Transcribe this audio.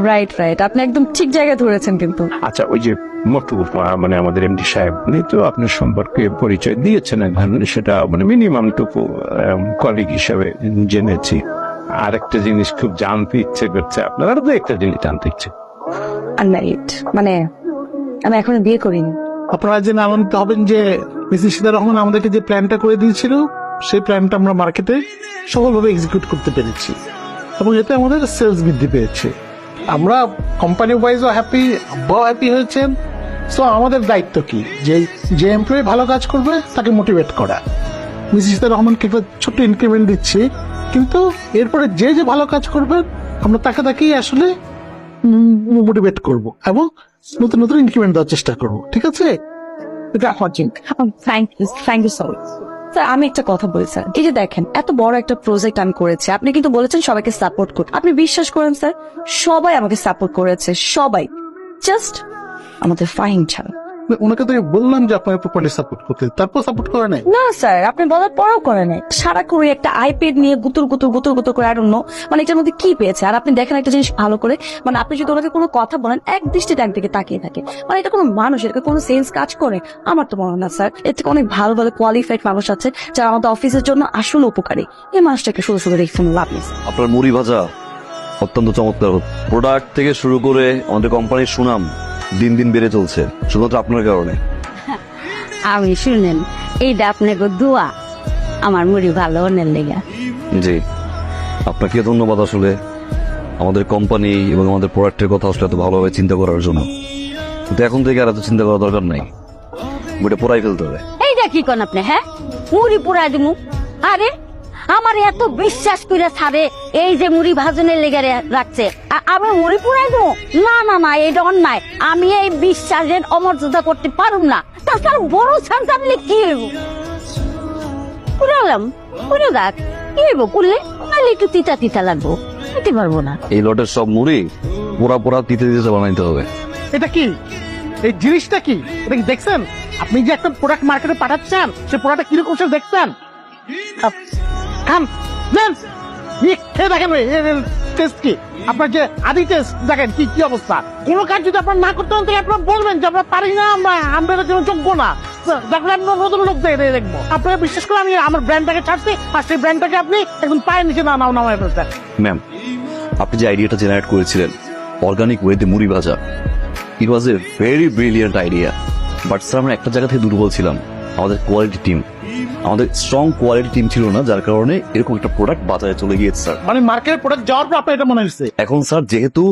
Right right, আপনি একদম ঠিক জায়গায় ধরেছেন কিন্তু। আচ্ছা, ওই যে মোটু মানে আমাদের এমডি সাহেব উনি তো আপনার সম্পর্কে পরিচয় দিয়েছেন এখন, সেটা মানে মিনিমাম টুকু কলিগ হিসাবে জেনেছি। আরেকটা জিনিস খুব জানতে ইচ্ছে করছে আপনার, আরো তো একটা জিনিস জানতে ইচ্ছে। আনম্যারিড, মানে আমি এখনো বিয়ে করিনি। আপনারা জেনে আনন্দিত হবেন যে মিসেস সীতা রহমান আমাদেরকে যে প্ল্যানটা করে দিয়েছিল সেই প্ল্যানটা আমরা মার্কেটে সফলভাবে এক্সিকিউট করতে পেরেছি এবং এতে আমাদের সেলস বৃদ্ধি পেয়েছে। আমরা কোম্পানি ওয়াইজও হ্যাপি, আব্বাও হ্যাপি হয়েছেন। সো আমাদের দায়িত্ব কি, যে এমপ্লয়ি ভালো কাজ করবে তাকে মোটিভেট করা। মিসেস সীতা রহমানকে একটা ছোট্ট ইনক্রিমেন্ট দিচ্ছি, কিন্তু এরপরে যে ভালো কাজ করবে আমরা তাকেই আসলে মোটিভেট করব এবং নতুন নতুন ইনক্রিমেন্ট দেওয়ার চেষ্টা করব। ঠিক আছে? এটা আমার চিন্তা। Thank you so much. Sir আমি একটা কথা বলি স্যার, এই যে দেখেন এত বড় একটা প্রজেক্ট আমি করেছি, আপনি কিন্তু বলেছেন সবাইকে সাপোর্ট করতে। আপনি বিশ্বাস করেন স্যার, সবাই আমাকে সাপোর্ট করেছে, সবাই, জাস্ট আমাদের ফাহিম ছাড়া। ওনাকে তো বললাম যে আপনাকে প্রপার্টি সাপোর্ট করতে, তারপর সাপোর্ট করে নাই। না স্যার, আপনি বলার পরেও করে নাই। সারা করে একটা আইপ্যাড নিয়ে গুতুর গুতুর করে আরো মানে এটার মধ্যে কি পেয়েছে। আর আপনি দেখেন একটা জিনিস ভালো করে, মানে আপনি যদি ওনাকে কোনো কথা বলেন এক দৃষ্টিতে একদিকে তাকিয়ে থাকে, মানে এটা কোনো মানুষ, এটা কোনো সেন্স কাজ করে আমার তো মনে হয় না স্যার। এর থেকে অনেক ভালো ভালো কোয়ালিফাইড মানুষ আছে যারা আমাদের অফিসের জন্য আসলে উপকারী। এই মানুষটাকে শুধু শুধু দেখে কোনো লাভ নেই। আপনার মুড়ি ভাজা অত্যন্ত চমৎকার, প্রোডাক্ট থেকে শুরু করে আমাদের কোম্পানির সুনাম দিন দিন বেড়ে চলছে শুধুমাত্র আপনার কারণে। আমি শুনেন, এইটা আপনাকে দোয়া আমার মুড়ি ভালো অনেক লেগা। জি, আপনাকে ধন্যবাদ আসলে আমাদের কোম্পানি এবং আমাদের প্রোডাক্টের কথা আসলে এত ভালোভাবে চিন্তা করার জন্য। কিন্তু এখন থেকে আর এত চিন্তা করার দরকার নাই, বইটা পোড়াই ফেলতে হবে। এইটা কি কোন আপনি? হ্যাঁ, মুড়ি পুরাই দিমু? আরে আমার এত বিশ্বাস করে ছাড়ে এই যে মুড়ি ভাজনের লেগে রাখছে, আমি মুড়ি পুরাই দেবো? না না না, এটা অন্যায়। আমি এই বিশ্বাসের অমর্যাদা করতে পারুম না। তাছাড়া বড় চান্স আমি কি হইব? পুরালাম, পুরো দেখ কি হইব, করলে নাহলে একটু তিতা তিতা লাগবো, খেতে পারবো না। এই লটের সব মুড়ি পোড়া পোড়া দিতে দিতে বানাইতে হবে। এটা কি, এই জিনিসটা কি, এটা কি দেখছেন? আপনি যে একটা প্রোডাক্ট মার্কেটে পাঠাচ্ছেন সেই প্রোডাক্টটা কিরকম সে দেখছেন? খান নেন, খেয়ে দেখেন টেস্ট কি, আপনার যে আদি টেস্ট দেখেন কি কি অবস্থা। কোনো কাজ যদি আপনার না করতে হন তাহলে আপনার বলবেন যে আমরা পারি না, আমরা জন্য যোগ্য না। দেখলে আমরা নতুন লোক দেখবো। আপনারা বিশ্বাস করে আমি আমার ব্র্যান্ডটাকে ছাড়ছি, আর সেই ব্র্যান্ডটাকে আপনি একদম পায়ের নিচে নামায় ফেলছেন। ম্যাম, আপনি যে আইডিয়াটা জেনারেট করেছিলেন অর্গানিক ওয়েতে মুড়ি ভাজা, it was a very brilliant idea. But sir আমরা একটা জায়গা থেকে দুর্বল ছিলাম, আমাদের কোয়ালিটি টিম। আমাদের স্ট্রং কোয়ালিটি টিম ছিল না, যার কারণে এরকম একটা প্রোডাক্ট বাজারে চলে গিয়েছে স্যার। মানে মার্কেটের প্রোডাক্ট যাওয়ার পর আপনার এটা মনে হচ্ছে। এখন স্যার যেহেতু